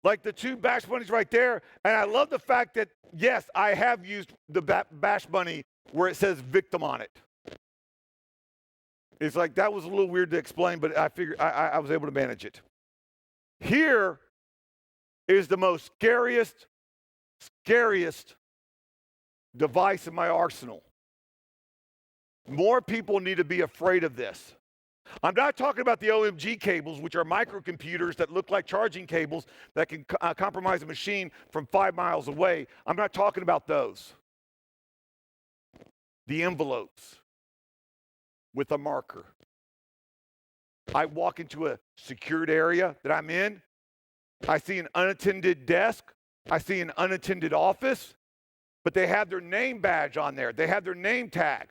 Like the two bash bunnies right there. And I love the fact that, yes, I have used the bash bunny where it says victim on it. It's like, that was a little weird to explain, but I figured I was able to manage it. Here is the most scariest device in my arsenal. More people need to be afraid of this. I'm not talking about the OMG cables, which are microcomputers that look like charging cables that can compromise a machine from 5 miles away. I'm not talking about those. The envelopes with a marker. I walk into a secured area that I'm in. I see an unattended desk. I see an unattended office, but they have their name badge on there. They have their name tag.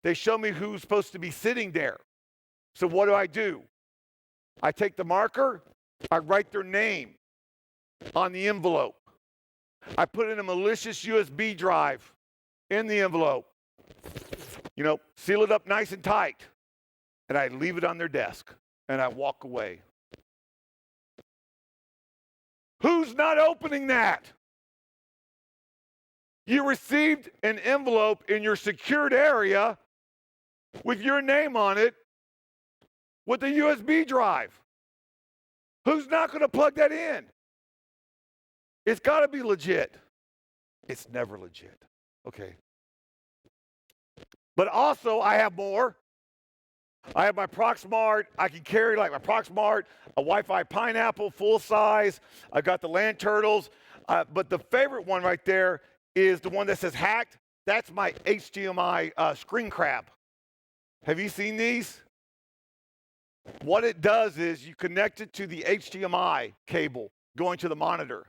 They show me who's supposed to be sitting there. So what do? I take the marker, I write their name on the envelope. I put in a malicious USB drive in the envelope. Seal it up nice and tight, and I leave it on their desk, and I walk away. Who's not opening that? You received an envelope in your secured area with your name on it with a USB drive. Who's not going to plug that in? It's got to be legit. It's never legit. Okay. But also, I have more. I have my Proxmart. I can carry like my Proxmart, a Wi-Fi Pineapple, full size. I've got the Land Turtles. But the favorite one right there is the one that says hacked. That's my HDMI screen crab. Have you seen these? What it does is you connect it to the HDMI cable going to the monitor.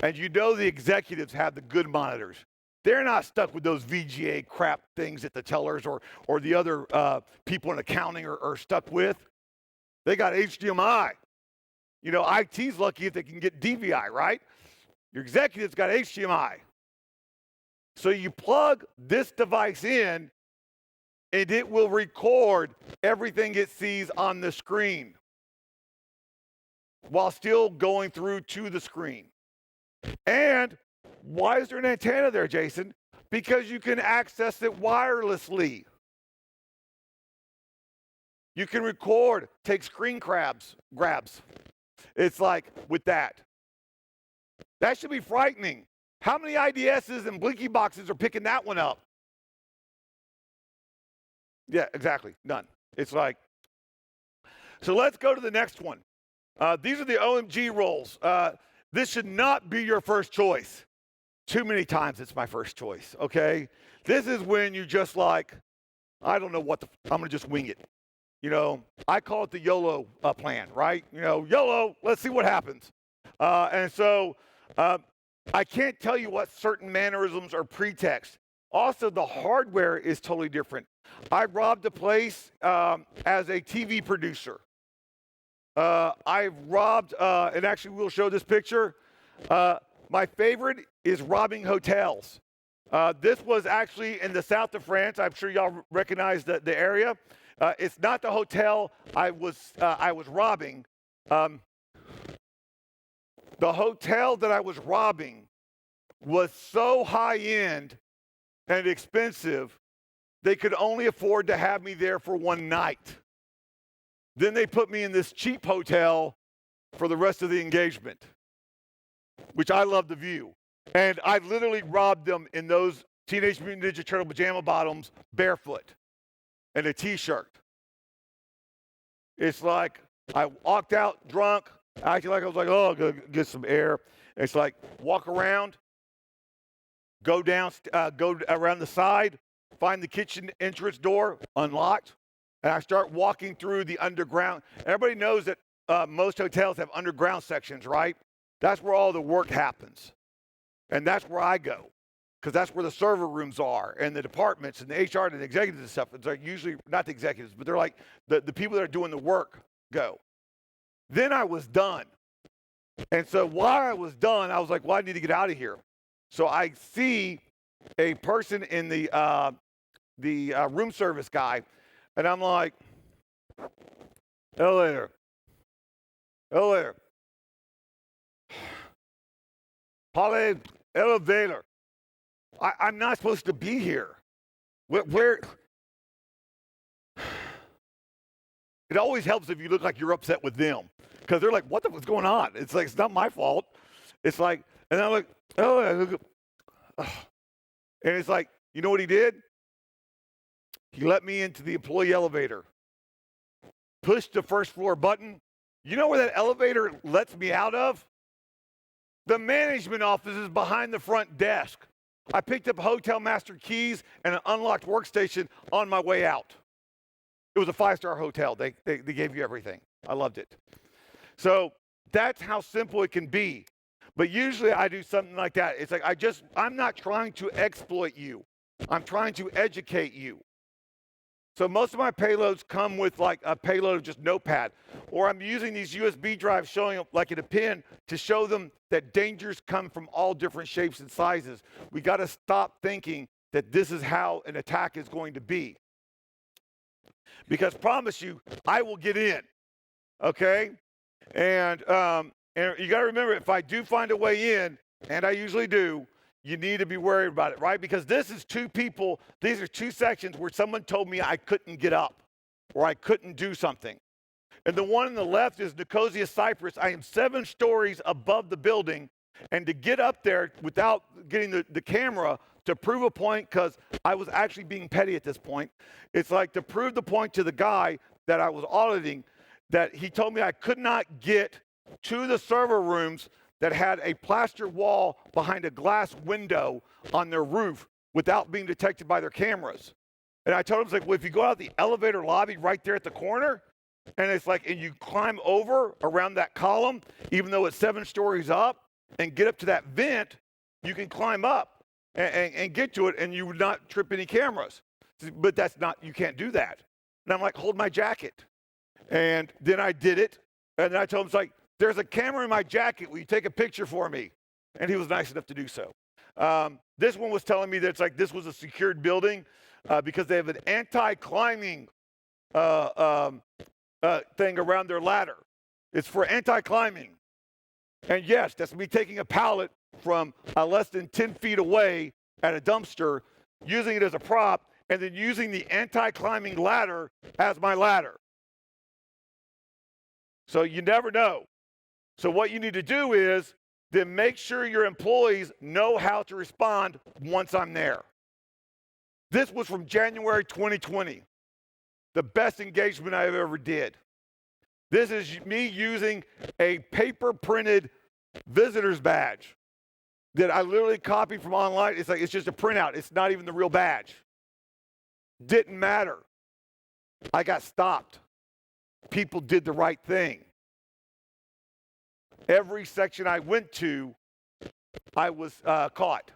And you know the executives have the good monitors. They're not stuck with those VGA crap things that the tellers or the other people in accounting are stuck with. They got HDMI. You know, IT's lucky if they can get DVI, right? Your executives got HDMI. So you plug this device in, and it will record everything it sees on the screen while still going through to the screen. And why is there an antenna there, Jason? Because you can access it wirelessly. You can record, take screen grabs. It's like with that. That should be frightening. How many IDSs and blinky boxes are picking that one up? Yeah, exactly. None. It's like, so let's go to the next one. These are the OMG rolls. This should not be your first choice. Too many times it's my first choice, okay? This is when you just like, I don't know what I'm gonna just wing it. You know, I call it the YOLO plan, right? You know, YOLO, let's see what happens. And so I can't tell you what certain mannerisms are pretext. Also, the hardware is totally different. I robbed a place as a TV producer. I've robbed, and actually we'll show this picture. My favorite is robbing hotels. This was actually in the south of France. I'm sure y'all recognize the area. It's not the hotel I was robbing. The hotel that I was robbing was so high end and expensive, they could only afford to have me there for one night. Then they put me in this cheap hotel for the rest of the engagement, which I love the view. And I literally robbed them in those Teenage Mutant Ninja Turtle pajama bottoms, barefoot, and a t-shirt. It's like I walked out drunk, acting like I was like, oh, go get some air. It's like walk around, go around the side, find the kitchen entrance door unlocked, and I start walking through the underground. Everybody knows that most hotels have underground sections, right? That's where all the work happens. And that's where I go, because that's where the server rooms are and the departments and the HR and the executives and stuff. It's like usually not the executives, but they're like the people that are doing the work go. Then I was done. And so while I was done, I was like, well, I need to get out of here. So I see a person in the room service guy, and I'm like, elevator. Holly, elevator. I'm not supposed to be here. Where? It always helps if you look like you're upset with them, because they're like, what the fuck's going on? It's like, it's not my fault. It's like, and I'm like, oh, and it's like, you know what he did? He let me into the employee elevator, pushed the first floor button. You know where that elevator lets me out of? The management office is behind the front desk. I picked up hotel master keys and an unlocked workstation on my way out. It was a 5-star hotel. They gave you everything. I loved it. So that's how simple it can be. But usually I do something like that. It's like I'm not trying to exploit you. I'm trying to educate you. So most of my payloads come with like a payload of just Notepad, or I'm using these USB drives showing up like in a pin to show them that dangers come from all different shapes and sizes. We got to stop thinking that this is how an attack is going to be. Because promise you, I will get in, okay? And you got to remember, if I do find a way in, and I usually do, you need to be worried about it, right? Because this is two people, these are two sections where someone told me I couldn't get up or I couldn't do something. And the one on the left is Nicosia Cyprus. I am 7 stories above the building, and to get up there without getting the camera to prove a point, because I was actually being petty at this point, it's like to prove the point to the guy that I was auditing, that he told me I could not get to the server rooms that had a plaster wall behind a glass window on their roof without being detected by their cameras. And I told him, like, well, if you go out the elevator lobby right there at the corner, And it's like, and you climb over around that column, even though it's 7 stories up, and get up to that vent, you can climb up and get to it, and you would not trip any cameras. But that's not, you can't do that. And I'm like, hold my jacket. And then I did it, and then I told him, it's like, there's a camera in my jacket. Will you take a picture for me? And he was nice enough to do so. This one was telling me that it's like this was a secured building because they have an anti-climbing thing around their ladder. It's for anti-climbing. And yes, that's me taking a pallet from less than 10 feet away at a dumpster, using it as a prop, and then using the anti-climbing ladder as my ladder. So you never know. So what you need to do is then make sure your employees know how to respond once I'm there. This was from January 2020, the best engagement I've ever did. This is me using a paper-printed visitor's badge that I literally copied from online. It's like, it's just a printout. It's not even the real badge. Didn't matter. I got stopped. People did the right thing. Every section I went to, I was caught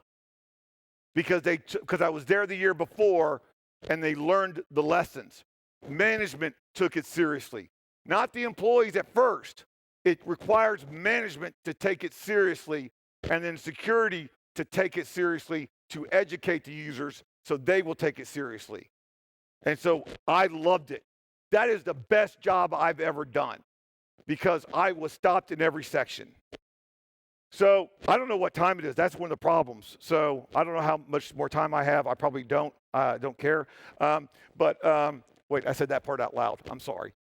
because I was there the year before, and they learned the lessons. Management took it seriously, not the employees at first. It requires management to take it seriously, and then security to take it seriously, to educate the users so they will take it seriously. And so I loved it. That is the best job I've ever done because I was stopped in every section. So I don't know what time it is. That's one of the problems. So I don't know how much more time I have. I probably don't care. Wait, I said that part out loud. I'm sorry.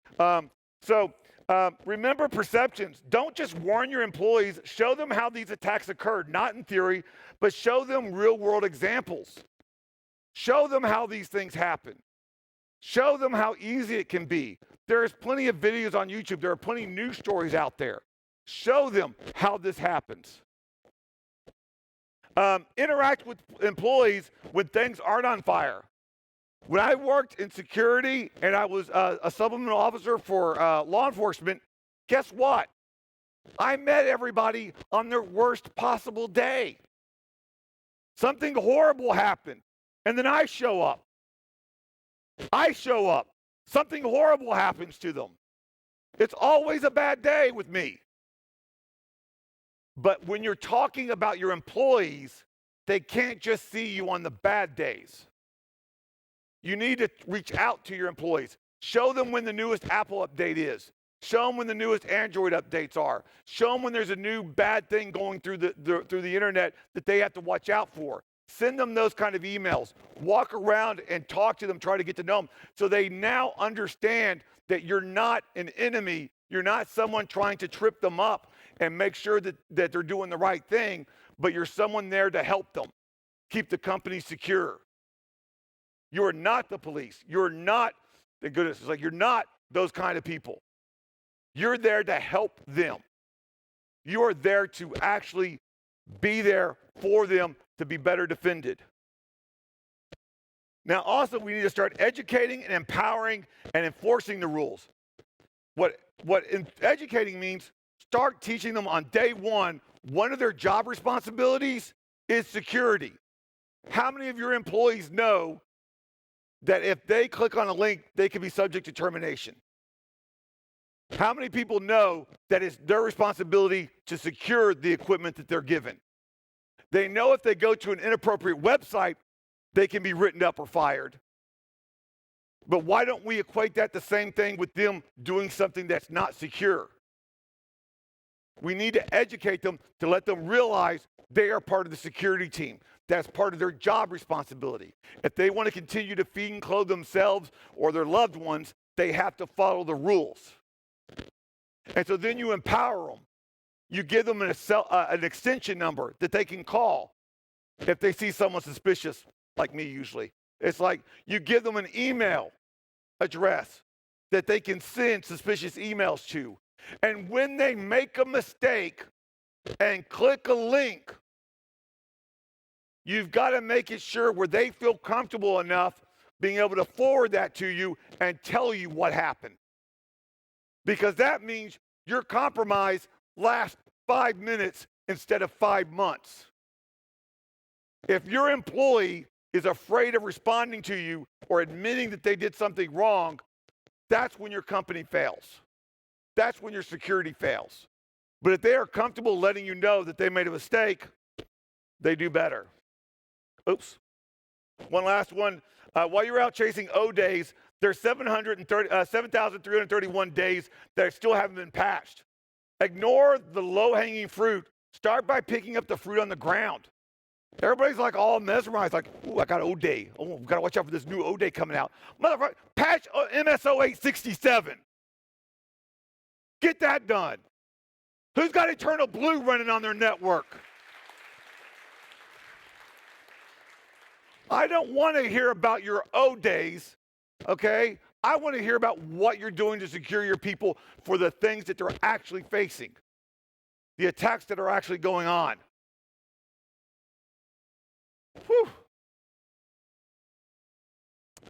Remember perceptions. Don't just warn your employees. Show them how these attacks occurred, not in theory, but show them real-world examples. Show them how these things happen. Show them how easy it can be. There's plenty of videos on YouTube. There are plenty of news stories out there. Show them how this happens. Interact with employees when things aren't on fire. When I worked in security and I was a supplemental officer for law enforcement, guess what? I met everybody on their worst possible day. Something horrible happened, and then I show up. Something horrible happens to them. It's always a bad day with me. But when you're talking about your employees, they can't just see you on the bad days. You need to reach out to your employees. Show them when the newest Apple update is. Show them when the newest Android updates are. Show them when there's a new bad thing going through the internet that they have to watch out for. Send them those kind of emails. Walk around and talk to them, try to get to know them, so they now understand that you're not an enemy. You're not someone trying to trip them up and make sure that they're doing the right thing, but you're someone there to help them, keep the company secure. You're not the police. You're not, the goodness, it's like you're not those kind of people. You're there to help them. You are there to actually be there for them to be better defended. Now, also, we need to start educating and empowering and enforcing the rules. What educating means, start teaching them on day one of their job responsibilities is security. How many of your employees know that if they click on a link, they can be subject to termination? How many people know that it's their responsibility to secure the equipment that they're given? They know if they go to an inappropriate website, they can be written up or fired. But why don't we equate that the same thing with them doing something that's not secure? We need to educate them to let them realize they are part of the security team. That's part of their job responsibility. If they want to continue to feed and clothe themselves or their loved ones, they have to follow the rules. And so then you empower them. You give them an extension number that they can call if they see someone suspicious, like me usually. It's like you give them an email address that they can send suspicious emails to. And when they make a mistake and click a link, you've got to make it sure where they feel comfortable enough being able to forward that to you and tell you what happened. because that means your compromise lasts 5 minutes instead of 5 months. If your employee is afraid of responding to you or admitting that they did something wrong, that's when your company fails. That's when your security fails. But if they are comfortable letting you know that they made a mistake, they do better. Oops. One last one. While you're out chasing O days, there's 7,331 days that still haven't been patched. Ignore the low-hanging fruit. Start by picking up the fruit on the ground. Everybody's like all mesmerized, like, ooh, I got O day. Oh, we've got to watch out for this new O day coming out. Motherfucker, patch MSO 867. Get that done. Who's got Eternal Blue running on their network? I don't want to hear about your O days, okay? I want to hear about what you're doing to secure your people for the things that they're actually facing, the attacks that are actually going on. Whew.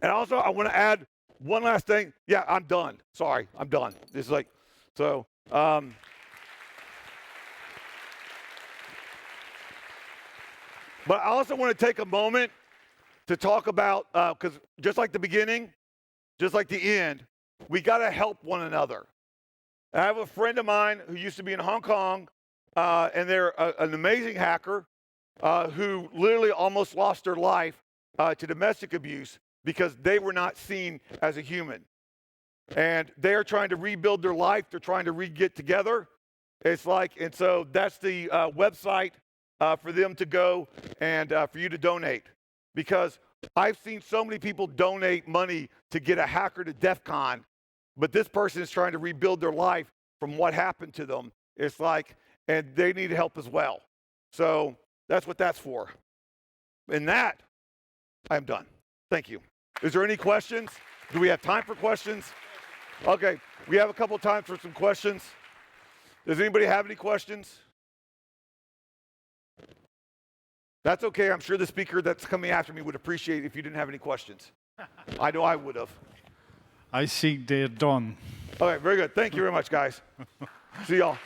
And also, I want to add one last thing. Yeah, I'm done. Sorry, I'm done. This is like, so. But I also want to take a moment to talk about, because just like the beginning, just like the end, we got to help one another. I have a friend of mine who used to be in Hong Kong, and they're an amazing hacker who literally almost lost their life to domestic abuse because they were not seen as a human. And they're trying to rebuild their life. They're trying to get together. It's like, and so that's the website for them to go and for you to donate. Because I've seen so many people donate money to get a hacker to DEF CON, but this person is trying to rebuild their life from what happened to them. It's like, and they need help as well. So that's what that's for. And that, I'm done. Thank you. Is there any questions? Do we have time for questions? Okay, we have a couple of times for some questions. Does anybody have any questions? That's okay. I'm sure the speaker that's coming after me would appreciate it if you didn't have any questions. I know I would have. I think they're done. Okay, very good. Thank you very much, guys. See y'all.